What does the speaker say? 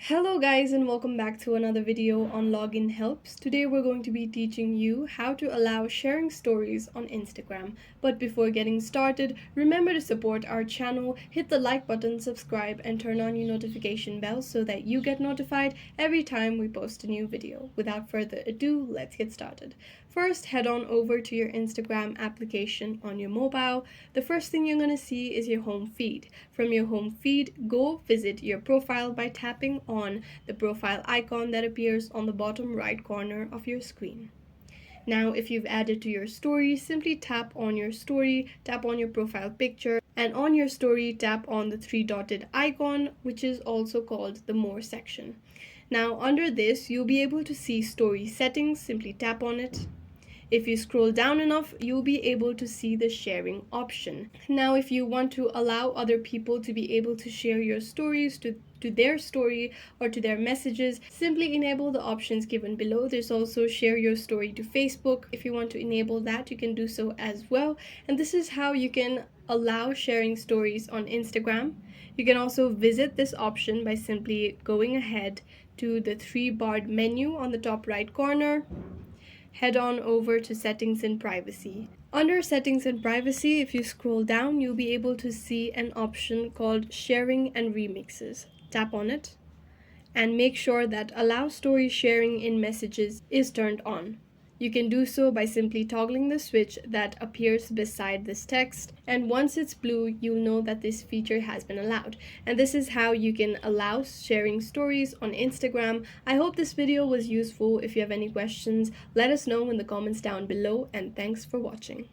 Hello guys and welcome back to another video on login helps. Today we're going to be teaching you how to allow sharing stories on Instagram. But before getting started, remember to support our channel, hit the like button, subscribe and turn on your notification bell so that you get notified every time we post a new video. Without further ado, let's get started. First, head on over to your Instagram application on your mobile. The first thing you're going to see is your home feed. From your home feed, go visit your profile by tapping on the profile icon that appears on the bottom right corner of your screen. Now, if you've added to your story, simply tap on your story, tap on your profile picture, and on your story, tap on the three dotted icon, which is also called the More section. Now, under this, you'll be able to see story settings. Simply tap on it. If you scroll down enough, you'll be able to see the sharing option. Now, if you want to allow other people to be able to share your stories to their story or to their messages, simply enable the options given below. There's also share your story to Facebook. If you want to enable that, you can do so as well. And this is how you can allow sharing stories on Instagram. You can also visit this option by simply going ahead to the three-barred menu on the top right corner. Head on over to settings and privacy. Under settings and privacy, if you scroll down, you'll be able to see an option called sharing and remixes. Tap on it and make sure that allow story sharing in messages is turned on. You can do so by simply toggling the switch that appears beside this text, and once it's blue, you'll know that this feature has been allowed. And this is how you can allow sharing stories on Instagram. I hope this video was useful. If you have any questions, let us know in the comments down below, and thanks for watching.